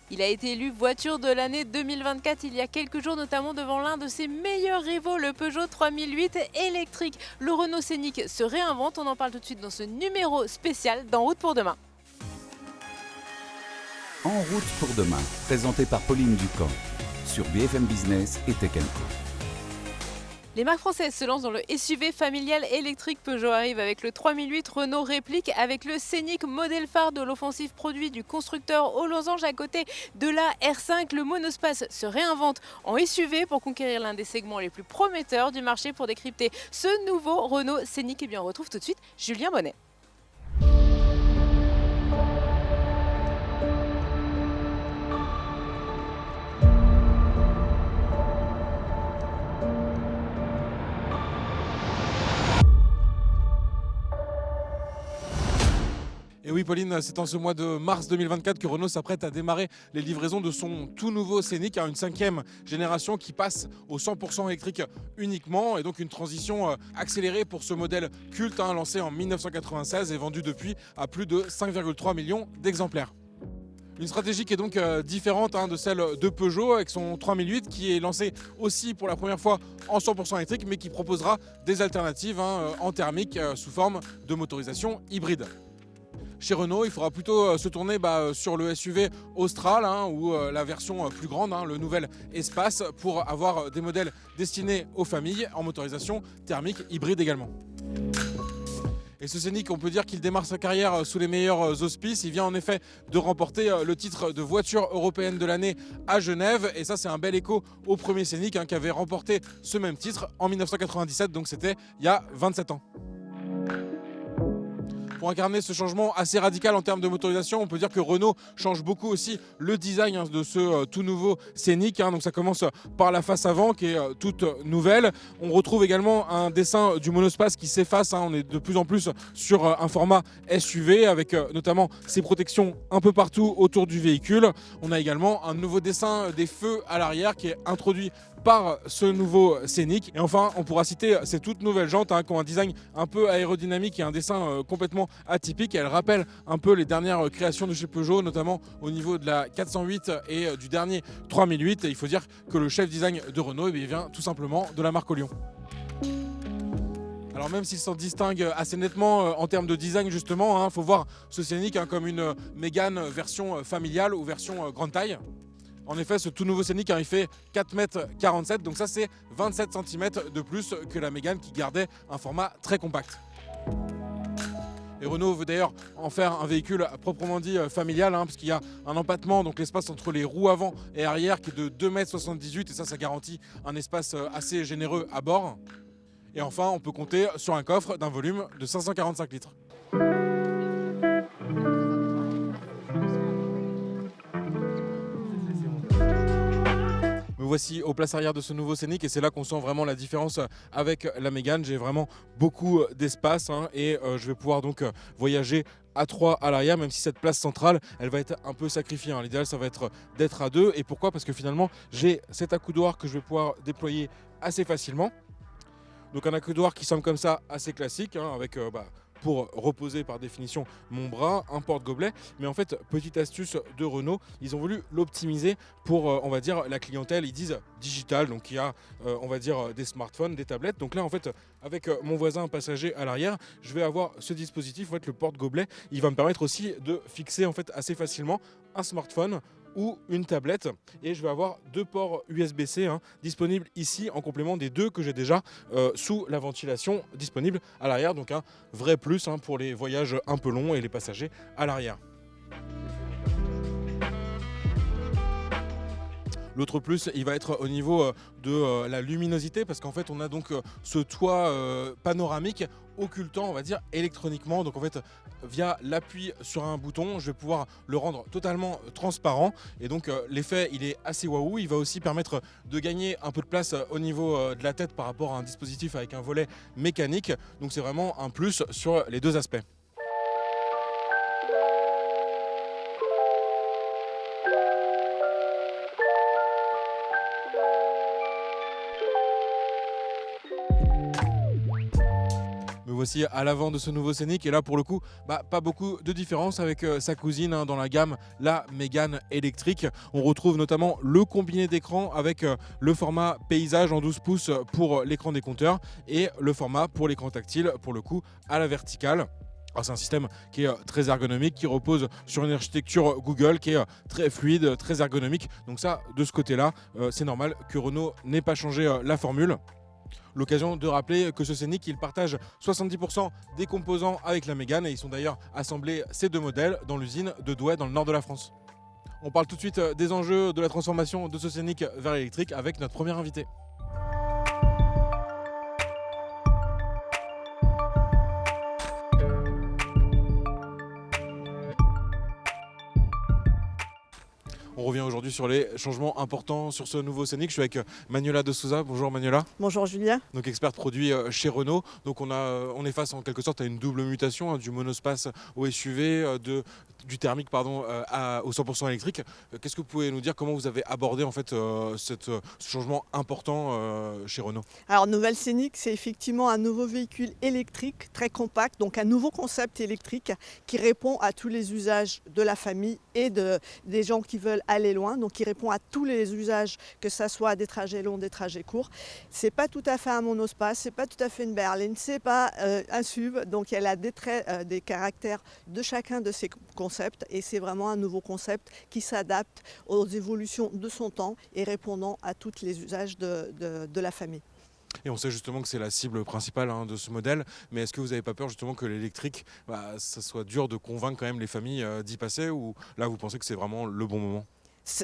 Il a été élu voiture de l'année 2024 il y a quelques jours, notamment devant l'un de ses meilleurs rivaux, le Peugeot 3008 électrique. Le Renault Scénic se réinvente, on en parle tout de suite dans ce numéro spécial d'En route pour demain. En route pour demain, présenté par Pauline Ducamp sur BFM Business et Tech Co. Les marques françaises se lancent dans le SUV familial électrique. Peugeot arrive avec le 3008, Renault réplique avec le Scénic, modèle phare de l'offensive produit du constructeur aux losanges à côté de la R5. Le monospace se réinvente en SUV pour conquérir l'un des segments les plus prometteurs du marché. Pour décrypter ce nouveau Renault Scénic, on retrouve tout de suite Julien Bonnet. Et oui Pauline, c'est en ce mois de mars 2024 que Renault s'apprête à démarrer les livraisons de son tout nouveau Scénic, une 5e génération qui passe au 100% électrique uniquement, et donc une transition accélérée pour ce modèle culte lancé en 1996 et vendu depuis à plus de 5,3 millions d'exemplaires. Une stratégie qui est donc différente de celle de Peugeot avec son 3008 qui est lancé aussi pour la première fois en 100% électrique, mais qui proposera des alternatives en thermique sous forme de motorisation hybride. Chez Renault, il faudra plutôt se tourner sur le SUV Austral ou la version plus grande, le nouvel Espace, pour avoir des modèles destinés aux familles en motorisation thermique hybride également. Et ce Scénic, on peut dire qu'il démarre sa carrière sous les meilleurs auspices. Il vient en effet de remporter le titre de voiture européenne de l'année à Genève. Et ça, c'est un bel écho au premier Scénic qui avait remporté ce même titre en 1997, donc c'était il y a 27 ans. Pour incarner ce changement assez radical en termes de motorisation, on peut dire que Renault change beaucoup aussi le design de ce tout nouveau Scénic. Donc ça commence par la face avant qui est toute nouvelle. On retrouve également un dessin du monospace qui s'efface. On est de plus en plus sur un format SUV avec notamment ces protections un peu partout autour du véhicule. On a également un nouveau dessin des feux à l'arrière qui est introduit par ce nouveau Scénic. Et enfin, on pourra citer ces toutes nouvelles jantes qui ont un design un peu aérodynamique et un dessin complètement atypique. Elles rappellent un peu les dernières créations de chez Peugeot, notamment au niveau de la 408 et du dernier 3008. Et il faut dire que le chef design de Renault vient tout simplement de la marque Lyon. Alors même s'il s'en distingue assez nettement en termes de design justement, il faut voir ce Scénic comme une Mégane version familiale ou version grande taille. En effet, ce tout nouveau Scénic, il fait 4,47 m, donc ça c'est 27 cm de plus que la Mégane qui gardait un format très compact. Et Renault veut d'ailleurs en faire un véhicule proprement dit familial, parce qu'il y a un empattement, donc l'espace entre les roues avant et arrière qui est de 2,78 m, et ça garantit un espace assez généreux à bord. Et enfin, on peut compter sur un coffre d'un volume de 545 litres. Me voici aux places arrière de ce nouveau Scénic et c'est là qu'on sent vraiment la différence avec la Mégane. J'ai vraiment beaucoup d'espace et je vais pouvoir donc voyager à 3 à l'arrière, même si cette place centrale elle va être un peu sacrifiée. L'idéal ça va être d'être à 2. Et pourquoi? Parce que finalement j'ai cet accoudoir que je vais pouvoir déployer assez facilement. Donc un accoudoir qui semble comme ça assez classique avec pour reposer par définition mon bras, un porte-gobelet. Mais en fait, petite astuce de Renault, ils ont voulu l'optimiser pour, on va dire, la clientèle, ils disent digital, donc il y a, on va dire, des smartphones, des tablettes. Donc là, en fait, avec mon voisin passager à l'arrière, je vais avoir ce dispositif, en fait, le porte-gobelet. Il va me permettre aussi de fixer, en fait, assez facilement un smartphone ou une tablette, et je vais avoir 2 ports USB-C disponibles ici en complément des 2 que j'ai déjà sous la ventilation disponible à l'arrière, donc un vrai plus pour les voyages un peu longs et les passagers à l'arrière. L'autre plus, il va être au niveau de la luminosité, parce qu'en fait on a donc ce toit panoramique occultant, on va dire, électroniquement. Donc en fait, via l'appui sur un bouton, je vais pouvoir le rendre totalement transparent. Et donc l'effet, il est assez waouh. Il va aussi permettre de gagner un peu de place au niveau de la tête par rapport à un dispositif avec un volet mécanique. Donc c'est vraiment un plus sur les deux aspects. voici à l'avant de ce nouveau Scénic et là pour le coup pas beaucoup de différence avec sa cousine dans la gamme, la Mégane électrique. On retrouve notamment le combiné d'écran avec le format paysage en 12 pouces pour l'écran des compteurs et le format pour l'écran tactile pour le coup à la verticale. C'est un système qui est très ergonomique, qui repose sur une architecture Google qui est très fluide, très ergonomique. Donc ça, de ce côté-là, c'est normal que Renault n'ait pas changé la formule. L'occasion de rappeler que ce Scénic, il partage 70% des composants avec la Mégane et ils sont d'ailleurs assemblés ces deux modèles dans l'usine de Douai dans le nord de la France. On parle tout de suite des enjeux de la transformation de ce Scénic vers l'électrique avec notre premier invité. On revient aujourd'hui sur les changements importants sur ce nouveau Scénic. Je suis avec Manuela de Souza. Bonjour Manuela. Bonjour Julien. Donc experte produit chez Renault. Donc on est face en quelque sorte à une double mutation, du monospace au SUV, du thermique au 100% électrique. Qu'est-ce que vous pouvez nous dire, comment vous avez abordé en fait ce changement important chez Renault? Alors Nouvelle Scénic, c'est effectivement un nouveau véhicule électrique très compact, donc un nouveau concept électrique qui répond à tous les usages de la famille et des gens qui veulent aller loin, donc qui répond à tous les usages, que ce soit des trajets longs, des trajets courts. C'est pas tout à fait un monospace, c'est pas tout à fait une berline, c'est pas un SUV, donc elle a des traits, des caractères de chacun de ces concepts et c'est vraiment un nouveau concept qui s'adapte aux évolutions de son temps et répondant à tous les usages de la famille. Et on sait justement que c'est la cible principale de ce modèle, mais est-ce que vous n'avez pas peur justement que l'électrique, ça soit dur de convaincre quand même les familles d'y passer, ou là vous pensez que c'est vraiment le bon moment?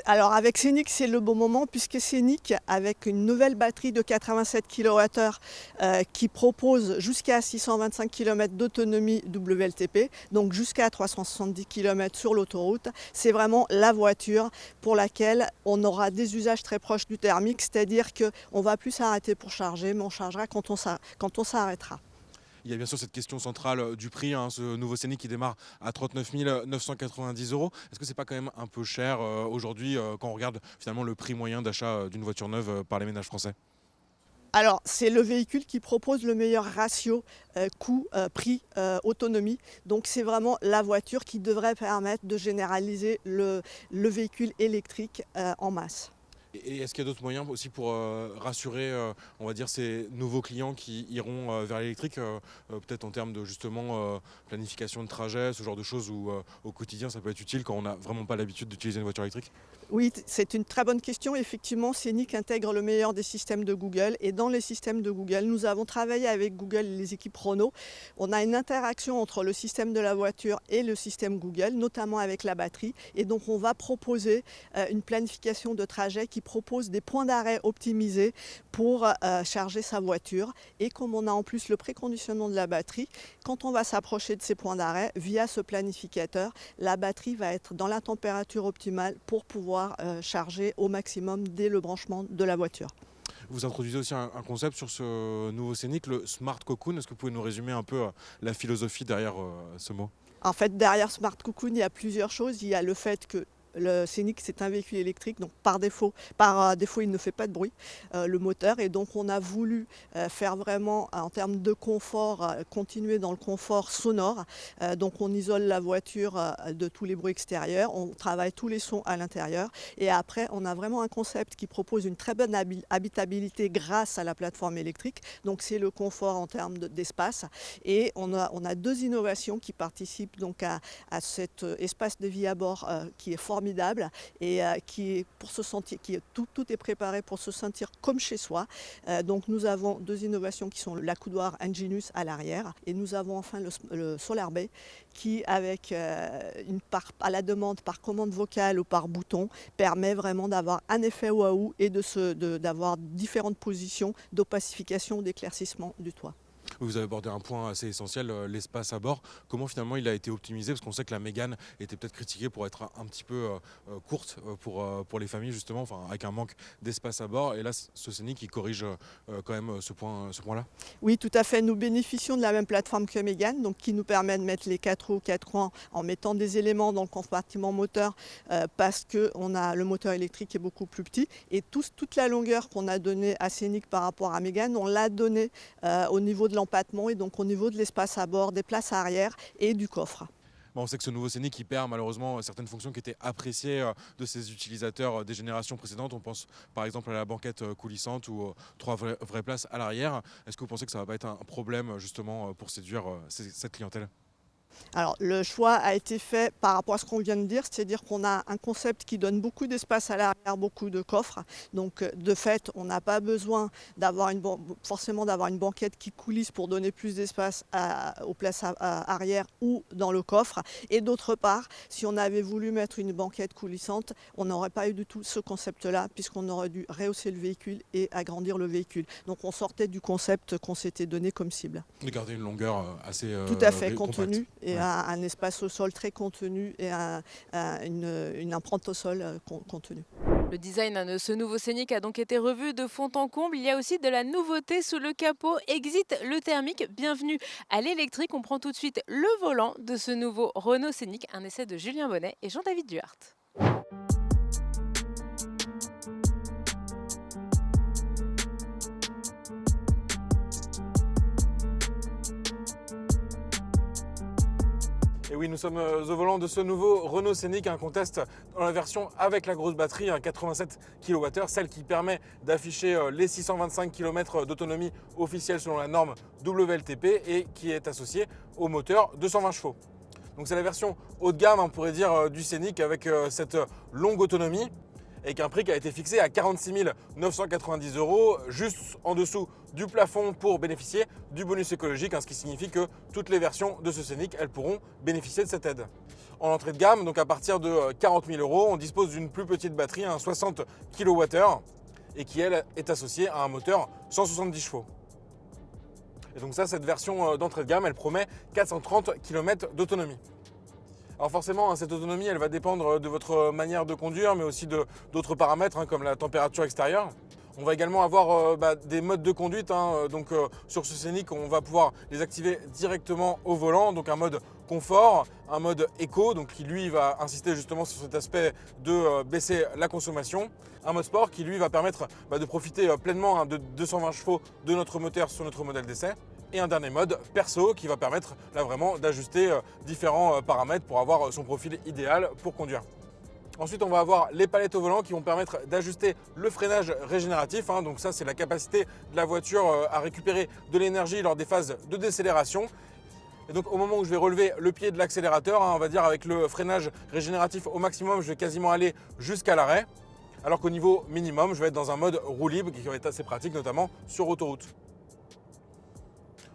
Alors avec Scénic, c'est le bon moment puisque Scénic, avec une nouvelle batterie de 87 kWh qui propose jusqu'à 625 km d'autonomie WLTP, donc jusqu'à 370 km sur l'autoroute, c'est vraiment la voiture pour laquelle on aura des usages très proches du thermique, c'est-à-dire qu'on ne va plus s'arrêter pour charger, mais on chargera quand on s'arrêtera. Il y a bien sûr cette question centrale du prix, ce nouveau Scénic qui démarre à 39 990 €. Est-ce que c'est pas quand même un peu cher aujourd'hui quand on regarde finalement le prix moyen d'achat d'une voiture neuve par les ménages français? Alors, c'est le véhicule qui propose le meilleur ratio coût, prix, autonomie. Donc, c'est vraiment la voiture qui devrait permettre de généraliser le véhicule électrique en masse. Et est-ce qu'il y a d'autres moyens aussi pour rassurer, on va dire, ces nouveaux clients qui iront vers l'électrique, peut-être en termes de justement planification de trajet, ce genre de choses où au quotidien ça peut être utile quand on n'a vraiment pas l'habitude d'utiliser une voiture électrique? Oui, c'est une très bonne question. Effectivement, Scénic intègre le meilleur des systèmes de Google. Et dans les systèmes de Google, nous avons travaillé avec Google et les équipes Renault. On a une interaction entre le système de la voiture et le système Google, notamment avec la batterie. Et donc, on va proposer une planification de trajet qui propose des points d'arrêt optimisés pour charger sa voiture. Et comme on a en plus le préconditionnement de la batterie, quand on va s'approcher de ces points d'arrêt, via ce planificateur, la batterie va être dans la température optimale pour pouvoir charger au maximum dès le branchement de la voiture. Vous introduisez aussi un concept sur ce nouveau Scénic, le Smart Cocoon. Est-ce que vous pouvez nous résumer un peu la philosophie derrière ce mot? En fait, derrière Smart Cocoon, il y a plusieurs choses. Il y a le fait que le Scénic, c'est un véhicule électrique, donc par défaut, il ne fait pas de bruit, le moteur. Et donc, on a voulu faire vraiment, en termes de confort, continuer dans le confort sonore. Donc, on isole la voiture de tous les bruits extérieurs, on travaille tous les sons à l'intérieur. Et après, on a vraiment un concept qui propose une très bonne habitabilité grâce à la plateforme électrique. Donc, c'est le confort en termes d'espace. Et on a deux innovations qui participent donc à cet espace de vie à bord qui est formidable et qui est pour se sentir, tout est préparé pour se sentir comme chez soi. Donc nous avons deux innovations qui sont l'accoudoir Enginus à l'arrière et nous avons enfin le Solar Bay qui, avec à la demande par commande vocale ou par bouton, permet vraiment d'avoir un effet waouh et d'avoir différentes positions d'opacification, d'éclaircissement du toit. Vous avez abordé un point assez essentiel, l'espace à bord. Comment finalement il a été optimisé? Parce qu'on sait que la Mégane était peut-être critiquée pour être un petit peu courte pour les familles justement, avec un manque d'espace à bord. Et là, ce Scénic qui corrige quand même ce point-là. Oui, tout à fait. Nous bénéficions de la même plateforme que Mégane, donc qui nous permet de mettre les 4 roues, 4 coins en mettant des éléments dans le compartiment moteur parce que le moteur électrique est beaucoup plus petit. Et toute la longueur qu'on a donnée à Scénic par rapport à Mégane, on l'a donnée au niveau de l'empattement l'empattement et donc au niveau de l'espace à bord, des places arrière et du coffre. Bon, on sait que ce nouveau Scénic qui perd malheureusement certaines fonctions qui étaient appréciées de ses utilisateurs des générations précédentes. On pense par exemple à la banquette coulissante ou 3 vraies places à l'arrière. Est-ce que vous pensez que ça va pas être un problème justement pour séduire cette clientèle ? Alors, le choix a été fait par rapport à ce qu'on vient de dire, c'est-à-dire qu'on a un concept qui donne beaucoup d'espace à l'arrière, beaucoup de coffres. Donc, de fait, on n'a pas besoin forcément d'avoir une banquette qui coulisse pour donner plus d'espace aux places arrière ou dans le coffre. Et d'autre part, si on avait voulu mettre une banquette coulissante, on n'aurait pas eu du tout ce concept-là, puisqu'on aurait dû rehausser le véhicule et agrandir le véhicule. Donc, on sortait du concept qu'on s'était donné comme cible. De garder une longueur assez tout à fait compacte. contenue et Ouais. un espace au sol très contenu et une empreinte au sol contenue. Le design de ce nouveau Scénic a donc été revu de fond en comble. Il y a aussi de la nouveauté sous le capot. Exit le thermique, bienvenue à l'électrique. On prend tout de suite le volant de ce nouveau Renault Scénic. Un essai de Julien Bonnet et Jean-David Duhart. Et oui, nous sommes au volant de ce nouveau Renault Scénic, un contest dans la version avec la grosse batterie, un 87 kWh, celle qui permet d'afficher les 625 km d'autonomie officielle selon la norme WLTP et qui est associée au moteur 220 chevaux. Donc c'est la version haut de gamme, on pourrait dire, du Scénic avec cette longue autonomie et qu'un prix qui a été fixé à 46 990 €, juste en dessous du plafond pour bénéficier du bonus écologique, ce qui signifie que toutes les versions de ce Scénic, elles pourront bénéficier de cette aide. En entrée de gamme, donc à partir de 40 000 €, on dispose d'une plus petite batterie, un 60 kWh, et qui elle est associée à un moteur 170 chevaux. Et donc ça, cette version d'entrée de gamme, elle promet 430 km d'autonomie. Alors forcément, cette autonomie, elle va dépendre de votre manière de conduire, mais aussi d'autres paramètres comme la température extérieure. On va également avoir des modes de conduite. Sur ce Scénic, on va pouvoir les activer directement au volant. Donc un mode confort, un mode éco, donc qui lui va insister justement sur cet aspect de baisser la consommation. Un mode sport qui lui va permettre de profiter pleinement de 220 chevaux de notre moteur sur notre modèle d'essai. Et un dernier mode perso qui va permettre là vraiment d'ajuster différents paramètres pour avoir son profil idéal pour conduire. Ensuite, on va avoir les palettes au volant qui vont permettre d'ajuster le freinage régénératif. Donc ça, c'est la capacité de la voiture à récupérer de l'énergie lors des phases de décélération. Et donc au moment où je vais relever le pied de l'accélérateur, on va dire avec le freinage régénératif au maximum, je vais quasiment aller jusqu'à l'arrêt. Alors qu'au niveau minimum, je vais être dans un mode roue libre qui va être assez pratique, notamment sur autoroute.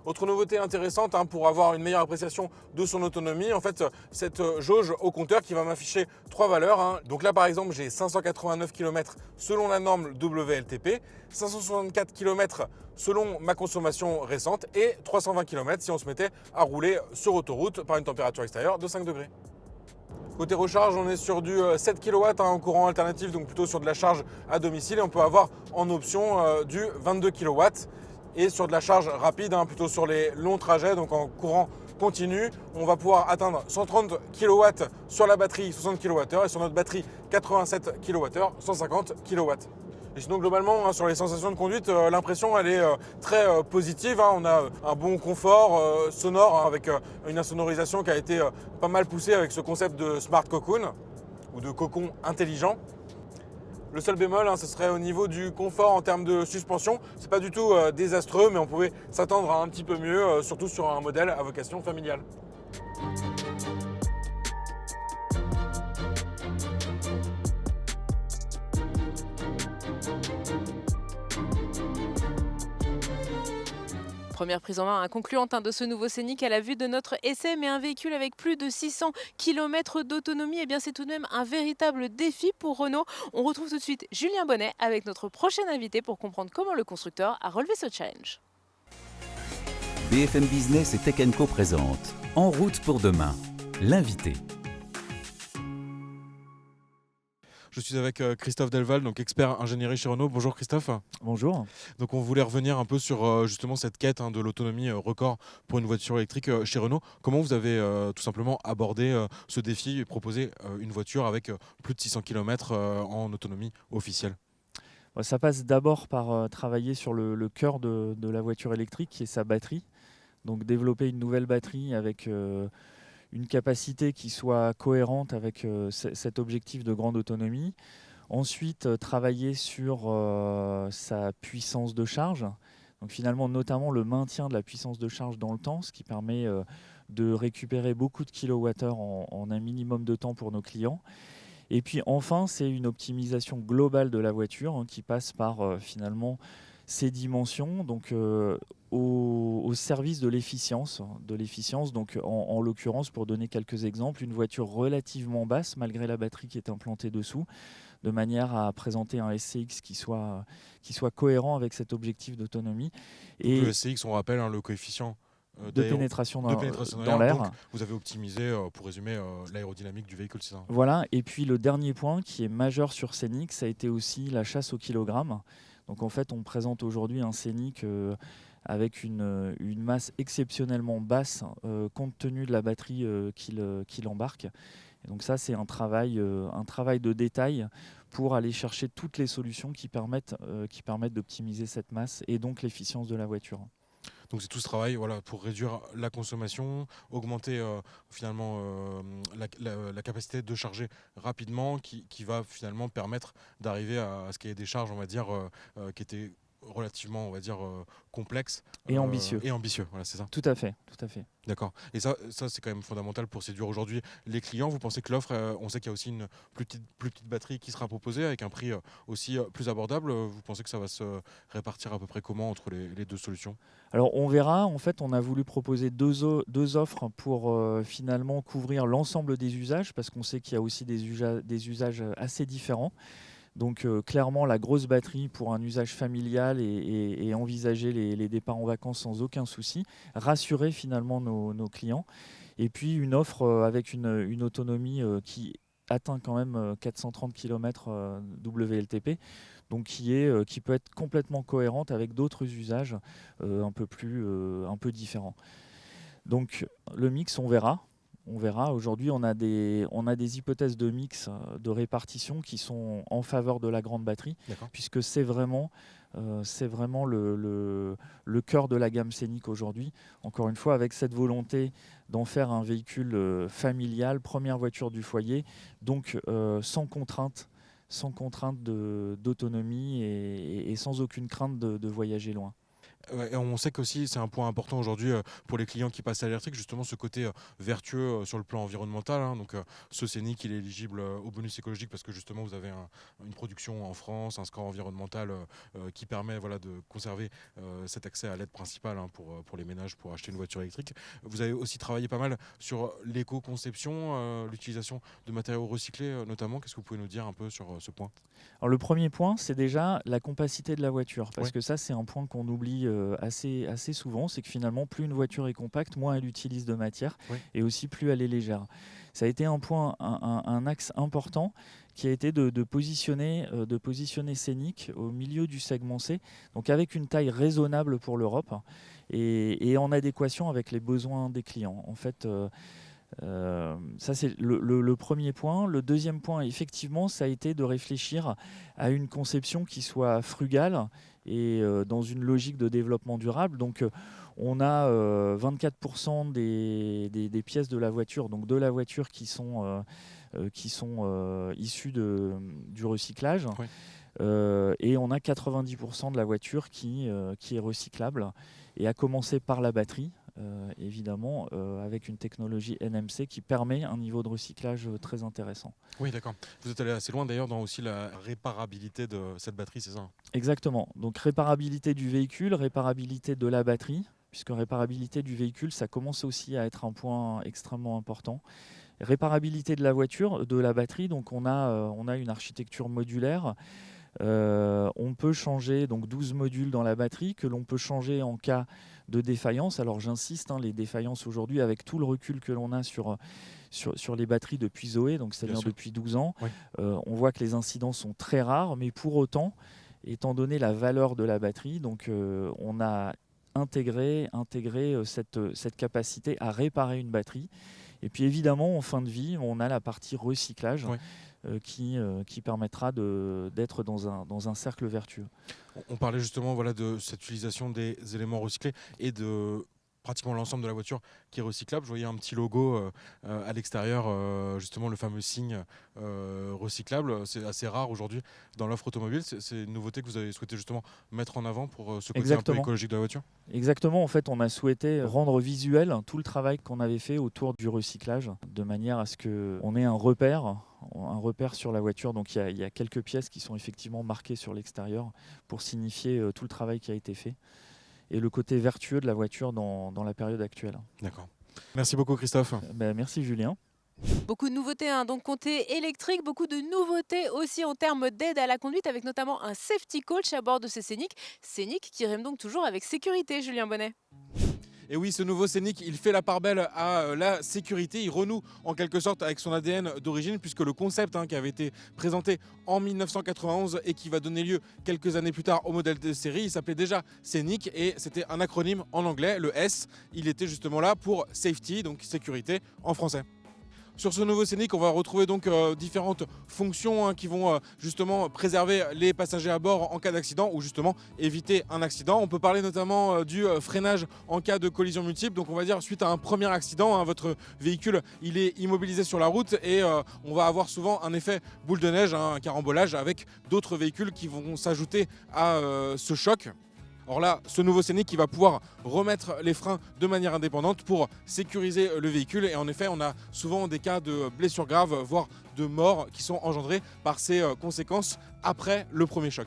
Autre nouveauté intéressante pour avoir une meilleure appréciation de son autonomie, en fait, cette jauge au compteur qui va m'afficher 3 valeurs. Donc là, par exemple, j'ai 589 km selon la norme WLTP, 564 km selon ma consommation récente et 320 km si on se mettait à rouler sur autoroute par une température extérieure de 5 degrés. Côté recharge, on est sur du 7 kW en courant alternatif, donc plutôt sur de la charge à domicile. Et on peut avoir en option du 22 kW. Et sur de la charge rapide, plutôt sur les longs trajets, donc en courant continu, on va pouvoir atteindre 130 kW sur la batterie 60 kWh et sur notre batterie 87 kWh 150 kW. Et sinon globalement, sur les sensations de conduite, l'impression elle est très positive. On a un bon confort sonore avec une insonorisation qui a été pas mal poussée avec ce concept de Smart Cocoon ou de cocon intelligent. Le seul bémol, ce serait au niveau du confort en termes de suspension. C'est pas du tout désastreux, mais on pouvait s'attendre à un petit peu mieux, surtout sur un modèle à vocation familiale. Première prise en main concluante de ce nouveau Scénic à la vue de notre essai, mais un véhicule avec plus de 600 km d'autonomie, c'est tout de même un véritable défi pour Renault. On retrouve tout de suite Julien Bonnet avec notre prochain invité pour comprendre comment le constructeur a relevé ce challenge. BFM Business et Tech & Co présente En route pour demain, l'invité. Je suis avec Christophe Delval, donc expert ingénierie chez Renault. Bonjour Christophe. Bonjour. Donc on voulait revenir un peu sur justement cette quête de l'autonomie record pour une voiture électrique chez Renault. Comment vous avez tout simplement abordé ce défi et proposé une voiture avec plus de 600 km en autonomie officielle ? Ça passe d'abord par travailler sur le cœur de la voiture électrique, qui est sa batterie. Donc développer une nouvelle batterie avec une capacité qui soit cohérente avec cet objectif de grande autonomie. Ensuite, travailler sur sa puissance de charge. Donc finalement, notamment le maintien de la puissance de charge dans le temps, ce qui permet de récupérer beaucoup de kilowattheures en un minimum de temps pour nos clients. Et puis enfin, c'est une optimisation globale de la voiture qui passe par finalement ces dimensions, donc au service de l'efficience. Donc en l'occurrence, pour donner quelques exemples, une voiture relativement basse, malgré la batterie qui est implantée dessous, de manière à présenter un SCX qui soit cohérent avec cet objectif d'autonomie. Et le SCX, on rappelle le coefficient de pénétration dans dans l'air. Donc, vous avez optimisé, pour résumer, l'aérodynamique du véhicule, c'est ça ? Voilà, et puis le dernier point qui est majeur sur Scénic, ça a été aussi la chasse au kilogramme. Donc en fait, on présente aujourd'hui un Scénic avec une masse exceptionnellement basse compte tenu de la batterie qu'il embarque. Et donc ça, c'est un travail de détail pour aller chercher toutes les solutions qui permettent d'optimiser cette masse et donc l'efficience de la voiture. Donc c'est tout ce travail pour réduire la consommation, augmenter finalement la capacité de charger rapidement qui va finalement permettre d'arriver à ce qu'il y ait des charges, on va dire, qui étaient relativement, on va dire, complexes. Et ambitieux. Voilà, c'est ça. Tout à fait. D'accord. Et ça c'est quand même fondamental pour séduire aujourd'hui les clients. Vous pensez que l'offre, on sait qu'il y a aussi une plus petite batterie qui sera proposée avec un prix aussi plus abordable. Vous pensez que ça va se répartir à peu près comment entre les deux solutions ? Alors on verra. En fait, on a voulu proposer deux offres pour finalement couvrir l'ensemble des usages, parce qu'on sait qu'il y a aussi des usages assez différents. Donc clairement, la grosse batterie pour un usage familial et envisager les départs en vacances sans aucun souci, rassurer finalement nos clients. Et puis une offre avec une autonomie qui atteint quand même 430 km WLTP, donc qui peut être complètement cohérente avec d'autres usages un peu différents. Donc le mix, on verra. Aujourd'hui, on a des hypothèses de mix, de répartition qui sont en faveur de la grande batterie, puisque c'est vraiment le cœur de la gamme Scénic aujourd'hui. Encore une fois, avec cette volonté d'en faire un véhicule familial, première voiture du foyer, donc sans contrainte d'autonomie et sans aucune crainte de voyager loin. Et on sait qu'aussi c'est un point important aujourd'hui pour les clients qui passent à l'électrique, justement ce côté vertueux sur le plan environnemental. Donc ce Scénic, il est éligible au bonus écologique parce que justement vous avez une production en France, un score environnemental qui permet de conserver cet accès à l'aide principale pour les ménages pour acheter une voiture électrique. Vous avez aussi travaillé pas mal sur l'éco-conception, l'utilisation de matériaux recyclés notamment. Qu'est-ce que vous pouvez nous dire un peu sur ce point ? Alors le premier point, c'est déjà la compacité de la voiture, parce que ça c'est un point qu'on oublie assez souvent, c'est que finalement plus une voiture est compacte, moins elle utilise de matière et aussi plus elle est légère. Ça a été un axe important qui a été de positionner Scénic au milieu du segment C, donc avec une taille raisonnable pour l'Europe et en adéquation avec les besoins des clients. En fait, ça c'est le premier point. Le deuxième point, effectivement, ça a été de réfléchir à une conception qui soit frugale et dans une logique de développement durable. Donc on a 24% des pièces de la voiture, donc de la voiture qui sont issues du recyclage. Et on a 90% de la voiture qui est recyclable, et à commencer par la batterie. Évidemment, avec une technologie NMC qui permet un niveau de recyclage très intéressant. Oui, d'accord. Vous êtes allé assez loin d'ailleurs dans aussi la réparabilité de cette batterie, c'est ça ? Exactement. Donc réparabilité du véhicule, réparabilité de la batterie, puisque réparabilité du véhicule, ça commence aussi à être un point extrêmement important. Réparabilité de la voiture, de la batterie, donc on a une architecture modulaire. On peut changer donc 12 modules dans la batterie que l'on peut changer en cas de défaillance. Alors j'insiste, les défaillances aujourd'hui, avec tout le recul que l'on a sur les batteries depuis Zoé, donc c'est-à-dire depuis 12 ans, on voit que les incidents sont très rares, mais pour autant, étant donné la valeur de la batterie, donc on a intégré cette capacité à réparer une batterie. Et puis évidemment, en fin de vie, on a la partie recyclage qui permettra d'être dans un cercle vertueux. On parlait justement de cette utilisation des éléments recyclés et de pratiquement l'ensemble de la voiture qui est recyclable. Je voyais un petit logo à l'extérieur, justement le fameux signe recyclable. C'est assez rare aujourd'hui dans l'offre automobile. C'est une nouveauté que vous avez souhaité justement mettre en avant pour ce côté un peu écologique de la voiture. Exactement, en fait on a souhaité rendre visuel tout le travail qu'on avait fait autour du recyclage, de manière à ce qu'on ait un repère sur la voiture. Donc il y a quelques pièces qui sont effectivement marquées sur l'extérieur pour signifier tout le travail qui a été fait et le côté vertueux de la voiture dans la période actuelle. D'accord. Merci beaucoup Christophe. Merci Julien. Beaucoup de nouveautés, donc côté électrique, beaucoup de nouveautés aussi en termes d'aide à la conduite, avec notamment un safety coach à bord de ces Scénic. Scénic qui rime donc toujours avec sécurité, Julien Bonnet. Et oui, ce nouveau Scénic, il fait la part belle à la sécurité. Il renoue en quelque sorte avec son ADN d'origine, puisque le concept qui avait été présenté en 1991 et qui va donner lieu quelques années plus tard au modèle de série, il s'appelait déjà Scénic et c'était un acronyme en anglais, le S. Il était justement là pour safety, donc sécurité en français. Sur ce nouveau Scénic, on va retrouver donc différentes fonctions qui vont justement préserver les passagers à bord en cas d'accident ou justement éviter un accident. On peut parler notamment du freinage en cas de collision multiple. Donc on va dire suite à un premier accident, votre véhicule il est immobilisé sur la route et on va avoir souvent un effet boule de neige, un carambolage avec d'autres véhicules qui vont s'ajouter à ce choc. Or là, ce nouveau Scénic va pouvoir remettre les freins de manière indépendante pour sécuriser le véhicule. Et en effet, on a souvent des cas de blessures graves, voire de morts qui sont engendrés par ces conséquences après le premier choc.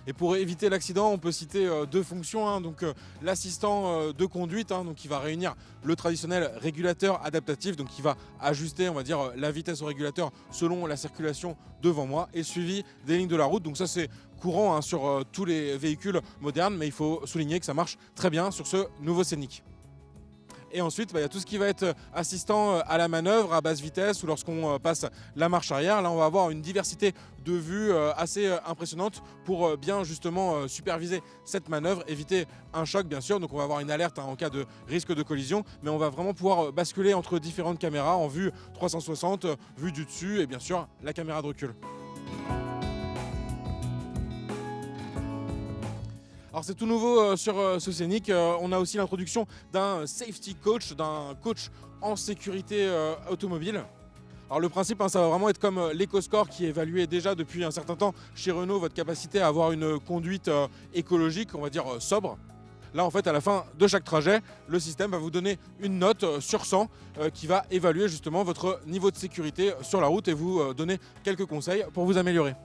Et pour éviter l'accident, on peut citer deux fonctions. Donc l'assistant de conduite, donc qui va réunir le traditionnel régulateur adaptatif, donc qui va ajuster, on va dire, la vitesse au régulateur selon la circulation devant moi, et suivi des lignes de la route. Donc ça c'est courant sur tous les véhicules modernes, mais il faut souligner que ça marche très bien sur ce nouveau Scénic. Et ensuite, il y a tout ce qui va être assistant à la manœuvre à basse vitesse ou lorsqu'on passe la marche arrière. Là, on va avoir une diversité de vues assez impressionnante pour bien justement superviser cette manœuvre, éviter un choc bien sûr. Donc on va avoir une alerte en cas de risque de collision, mais on va vraiment pouvoir basculer entre différentes caméras en vue 360, vue du dessus et bien sûr la caméra de recul. Alors c'est tout nouveau sur ce Scénic, on a aussi l'introduction d'un safety coach, d'un coach en sécurité automobile. Alors le principe, ça va vraiment être comme l'EcoScore qui évaluait déjà depuis un certain temps chez Renault votre capacité à avoir une conduite écologique, on va dire sobre. Là en fait à la fin de chaque trajet, le système va vous donner une note sur 100 qui va évaluer justement votre niveau de sécurité sur la route et vous donner quelques conseils pour vous améliorer.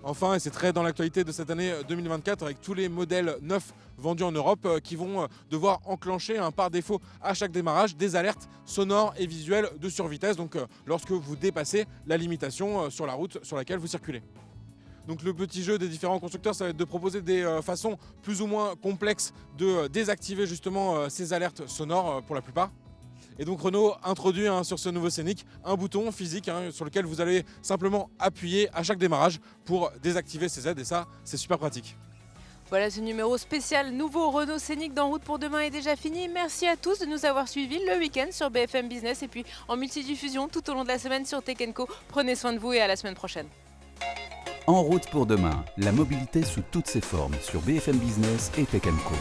Enfin, et c'est très dans l'actualité de cette année 2024, avec tous les modèles neufs vendus en Europe qui vont devoir enclencher par défaut à chaque démarrage des alertes sonores et visuelles de survitesse, donc lorsque vous dépassez la limitation sur la route sur laquelle vous circulez. Donc le petit jeu des différents constructeurs, ça va être de proposer des façons plus ou moins complexes de désactiver justement ces alertes sonores pour la plupart. Et donc Renault introduit sur ce nouveau Scénic un bouton physique sur lequel vous allez simplement appuyer à chaque démarrage pour désactiver ces aides et ça c'est super pratique. Voilà, ce numéro spécial nouveau Renault Scénic d'En route pour demain est déjà fini. Merci à tous de nous avoir suivis le week-end sur BFM Business et puis en multidiffusion tout au long de la semaine sur Tech & Co. Prenez soin de vous et à la semaine prochaine. En route pour demain, la mobilité sous toutes ses formes sur BFM Business et Tech & Co.